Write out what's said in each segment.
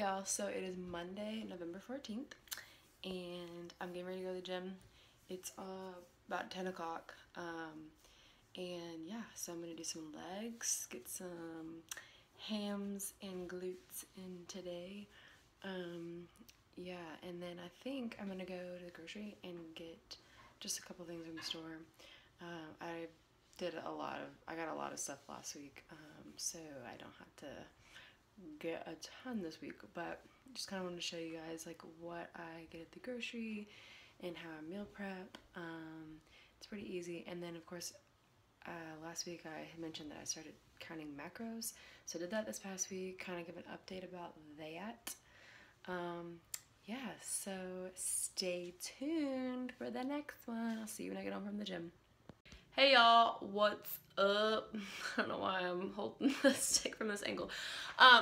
y'all, so it is Monday, November 14th, and I'm getting ready to go to the gym. It's about 10 o'clock, and yeah, so I'm gonna do some legs, get some hams and glutes in today. Yeah, and then I think I'm gonna go to the grocery and get just a couple things from the store. I got a lot of stuff last week, so I don't have to get a ton this week, but just kind of wanted to show you guys like what I get at the grocery and how I meal prep. It's pretty easy. And then of course last week I had mentioned that I started counting macros, so I did that this past week, kind of give an update about that. Yeah, so stay tuned for the next one. I'll see you when I get home from the gym. Hey y'all, what's up? I don't know why I'm holding the stick from this angle.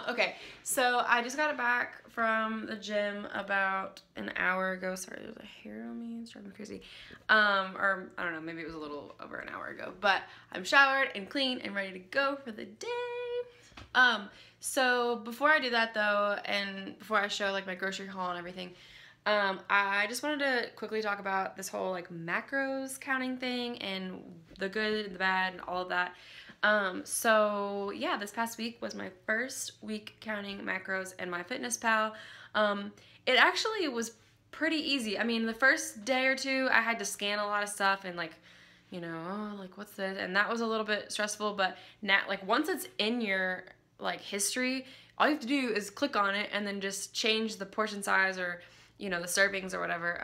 Okay, so I just got back from the gym about an hour ago. Sorry, there's a hair on me, it's driving me crazy. Or I don't know, maybe it was a little over an hour ago, but I'm showered and clean and ready to go for the day. So before I do that though, and before I show like my grocery haul and everything, I just wanted to quickly talk about this whole like macros counting thing and the good and the bad and all of that. So yeah, this past week was my first week counting macros in MyFitnessPal. It actually was pretty easy. I mean, the first day or two I had to scan a lot of stuff and like, you know, oh, like what's this? And that was a little bit stressful, but now like once it's in your like history, all you have to do is click on it and then just change the portion size or, you know, the servings or whatever.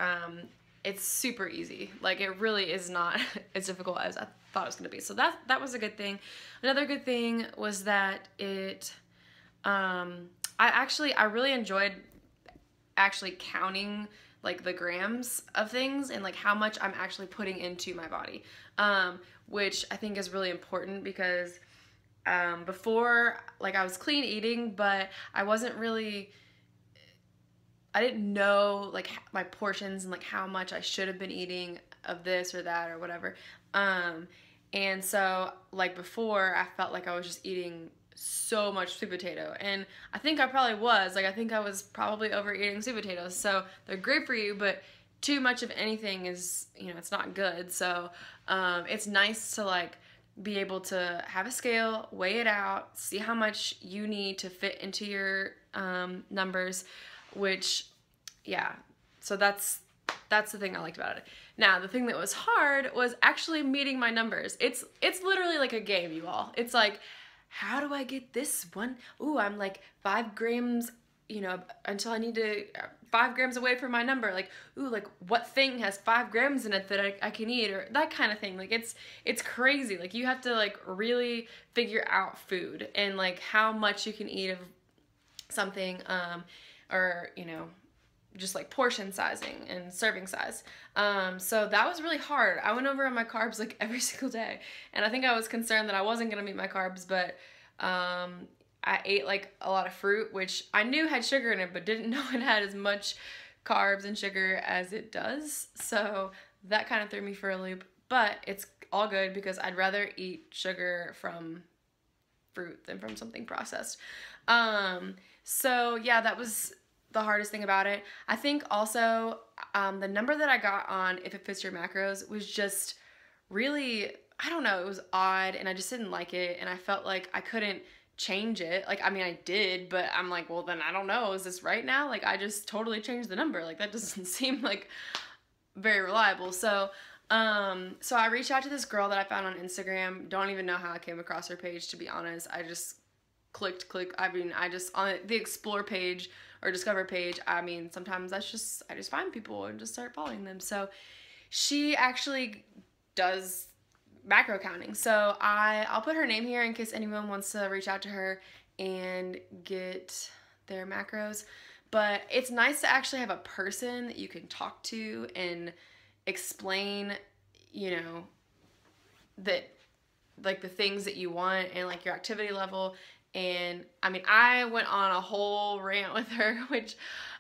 It's super easy. Like it really is not as difficult as I thought it was gonna be. So that was a good thing. Another good thing was that it, I really enjoyed actually counting like the grams of things and like how much I'm actually putting into my body, which I think is really important because before, like I was clean eating, but I didn't know like my portions and like how much I should have been eating of this or that or whatever. And so like before I felt like I was just eating so much sweet potato, and I think I probably was, like I think I was probably overeating sweet potatoes. So they're great for you, but too much of anything is, you know, it's not good. So it's nice to like be able to have a scale, weigh it out, see how much you need to fit into your numbers, which, yeah, so that's the thing I liked about it. Now, the thing that was hard was actually meeting my numbers. It's literally like a game, you all. It's like, how do I get this one? Ooh, I'm like 5 grams, you know, until I need to 5 grams away from my number. Like, ooh, like what thing has 5 grams in it that I can eat, or that kind of thing. Like it's crazy. Like you have to like really figure out food and like how much you can eat of something, or, you know, just like portion sizing and serving size. So that was really hard. I went over on my carbs like every single day, and I think I was concerned that I wasn't gonna meet my carbs, but I ate like a lot of fruit, which I knew had sugar in it, but didn't know it had as much carbs and sugar as it does. So that kind of threw me for a loop, but it's all good because I'd rather eat sugar from fruit than from something processed. So yeah, that was the hardest thing about it. I think also the number that I got on If It Fits Your Macros was just really, I don't know, it was odd and I just didn't like it, and I felt like I couldn't change it. Like, I mean, I did, but I'm like, well then I don't know, is this right now? Like I just totally changed the number. Like that doesn't seem like very reliable. So so I reached out to this girl that I found on Instagram. Don't even know how I came across her page, to be honest. I just click. I mean, I just, on the explore page or discover page, I mean, sometimes I just find people and just start following them. So she actually does macro counting. So I'll put her name here in case anyone wants to reach out to her and get their macros. But it's nice to actually have a person that you can talk to and explain, you know, that like the things that you want and like your activity level. And I mean, I went on a whole rant with her, which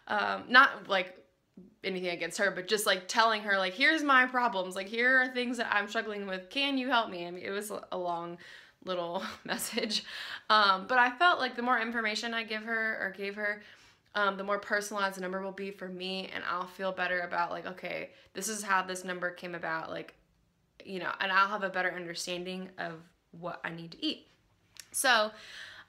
not like anything against her, but just like telling her like, here's my problems, like here are things that I'm struggling with, can you help me? I mean, it was a long little message, but I felt like the more information I gave her, the more personalized the number will be for me, and I'll feel better about like, okay, this is how this number came about, like, you know, and I'll have a better understanding of what I need to eat. So,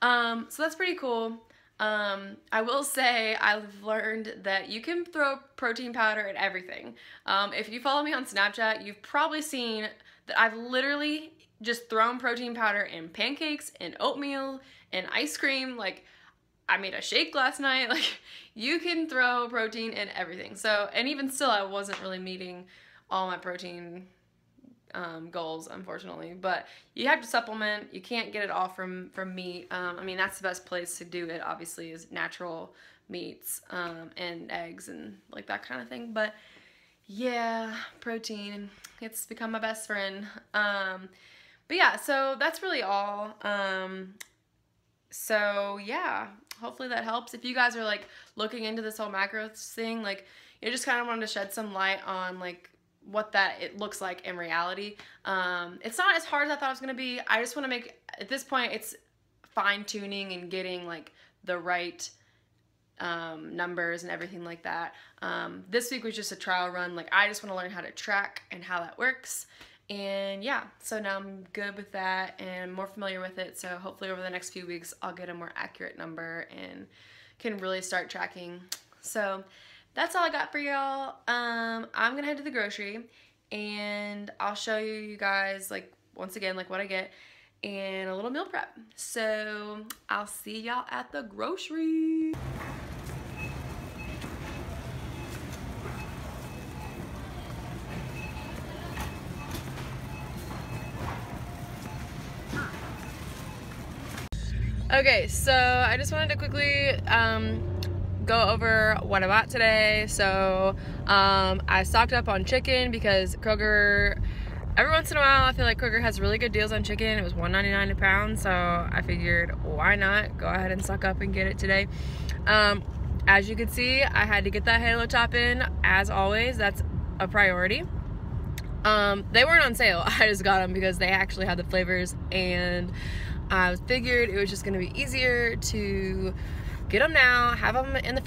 so that's pretty cool. I will say I've learned that you can throw protein powder at everything. If you follow me on Snapchat, you've probably seen that I've literally just thrown protein powder in pancakes and oatmeal and ice cream. Like, I made a shake last night. Like, you can throw protein in everything. So, and even still, I wasn't really meeting all my protein goals, unfortunately, but you have to supplement. You can't get it all from meat. I mean, that's the best place to do it, obviously, is natural meats and eggs and like that kind of thing. But yeah, protein, it's become my best friend. But yeah, so that's really all. So yeah, hopefully that helps. If you guys are like looking into this whole macros thing, like, you just kind of wanted to shed some light on like what it looks like in reality. It's not as hard as I thought it was going to be. I just want to make, at this point, it's fine-tuning and getting like the right numbers and everything like that. This week was just a trial run. Like, I just want to learn how to track and how that works. And yeah, so now I'm good with that and more familiar with it. So hopefully over the next few weeks, I'll get a more accurate number and can really start tracking. So that's all I got for y'all. I'm gonna head to the grocery and I'll show you guys, like, once again, like what I get and a little meal prep. So I'll see y'all at the grocery. Okay, so I just wanted to quickly go over what I bought today. So I stocked up on chicken because Kroger, every once in a while I feel like Kroger has really good deals on chicken. It was $1.99 a pound, so I figured why not go ahead and stock up and get it today. As you can see, I had to get that halo top in, as always. That's a priority. They weren't on sale. I just got them because they actually had the flavors, and I figured it was just gonna be easier to get them now, have them in the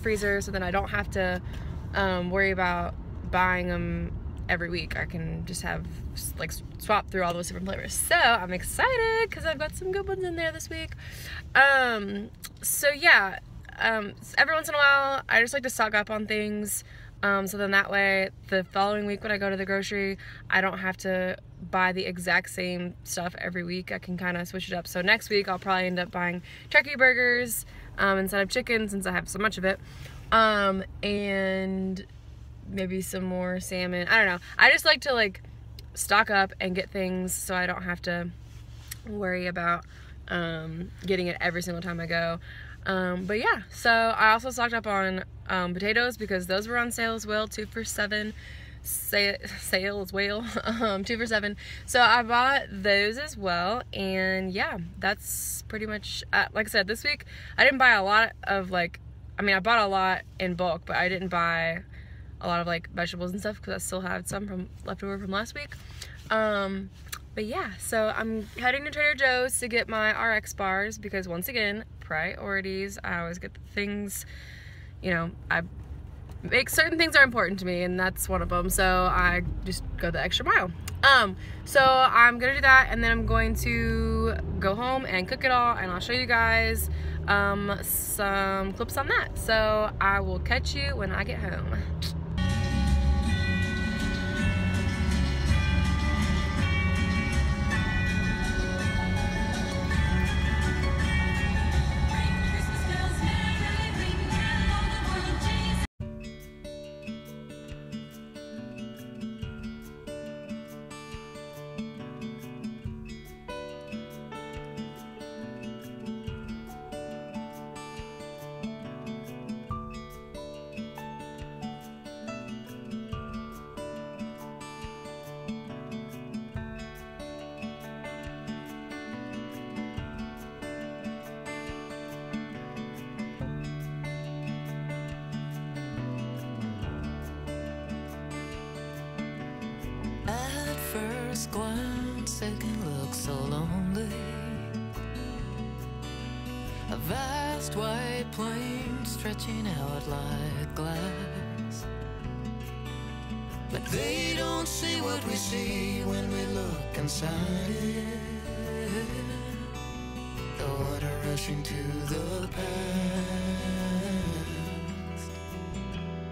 freezer, so then I don't have to worry about buying them every week. I can just have like swap through all those different flavors. So I'm excited because I've got some good ones in there this week. So yeah, every once in a while I just like to stock up on things. So then that way the following week when I go to the grocery, I don't have to buy the exact same stuff every week. I can kind of switch it up. So next week I'll probably end up buying turkey burgers instead of chicken, since I have so much of it, and maybe some more salmon. I don't know. I just like to like stock up and get things so I don't have to worry about getting it every single time I go. But yeah, so I also stocked up on potatoes because those were on sale as well, 2 for $7. Sale as well, 2 for $7. So I bought those as well, and yeah, that's pretty much like I said, this week I didn't buy a lot of like, I mean, I bought a lot in bulk, but I didn't buy a lot of like vegetables and stuff because I still had some from leftover from last week. But yeah, so I'm heading to Trader Joe's to get my RX bars because, once again, priorities. I always get the things, you know, certain things are important to me, and that's one of them, so I just go the extra mile. So I'm gonna do that, and then I'm going to go home and cook it all, and I'll show you guys some clips on that. So I will catch you when I get home. First glance, it can look so lonely. A vast white plain stretching out like glass. But they don't see what we see when we look inside it. The water rushing to the past.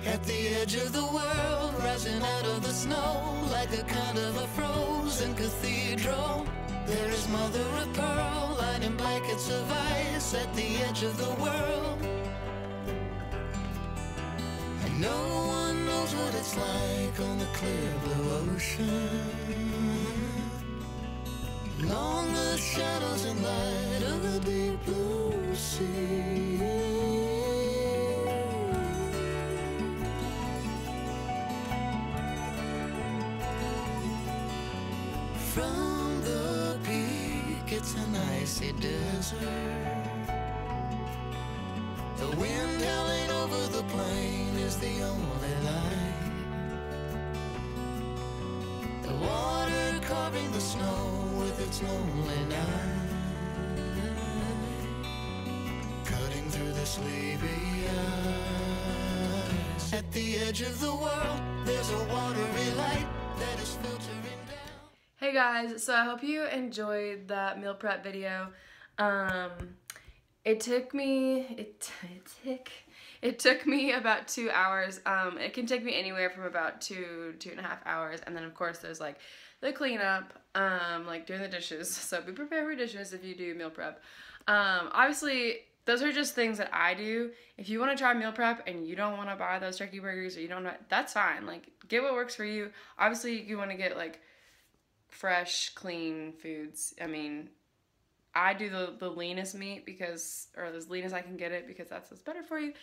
At the edge of the world, rising out of the snow, like a kind of a frozen cathedral. There is mother of pearl, lying in blankets of ice at the edge of the world. And no one knows what it's like on the clear blue ocean. Along the shadows and light of the deep blue sea. From the peak, it's an icy desert. The wind howling over the plain is the only light. The water carving the snow with its lonely knife, cutting through the sleepy ice. At the edge of the world, there's a watery light that is filtering down. Hey guys, so I hope you enjoyed that meal prep video. It took me about 2 hours. It can take me anywhere from about 2.5 hours, and then of course there's like the cleanup, like doing the dishes. So be prepared for dishes if you do meal prep. Obviously those are just things that I do. If you want to try meal prep and you don't want to buy those turkey burgers, or you don't know, that's fine. Like, get what works for you. Obviously you want to get like fresh, clean foods. I mean, I do the leanest meat because, or as lean as I can get it, because that's what's better for you.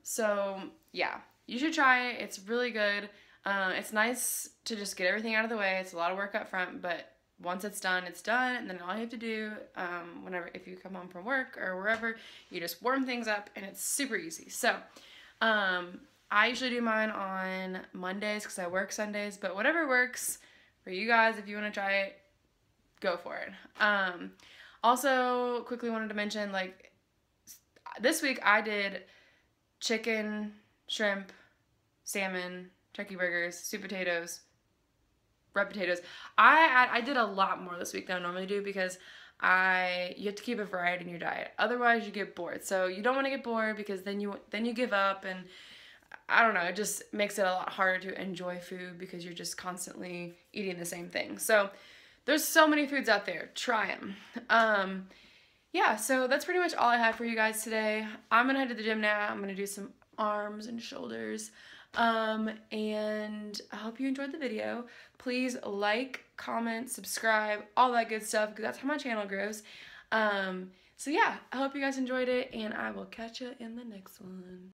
So yeah, you should try it. It's really good. It's nice to just get everything out of the way. It's a lot of work up front, but once it's done, it's done. And then all you have to do, if you come home from work or wherever, you just warm things up, and it's super easy. So, I usually do mine on Mondays because I work Sundays, but whatever works for you guys, if you want to try it, go for it. Also, quickly wanted to mention, like, this week I did chicken, shrimp, salmon, turkey burgers, sweet potatoes, red potatoes. I did a lot more this week than I normally do because you have to keep a variety in your diet. Otherwise, you get bored. So you don't want to get bored, because then you give up, and I don't know, it just makes it a lot harder to enjoy food because you're just constantly eating the same thing. So there's so many foods out there. Try them. Yeah, so that's pretty much all I have for you guys today. I'm going to head to the gym now. I'm going to do some arms and shoulders. And I hope you enjoyed the video. Please like, comment, subscribe, all that good stuff, because that's how my channel grows. So yeah, I hope you guys enjoyed it, and I will catch you in the next one.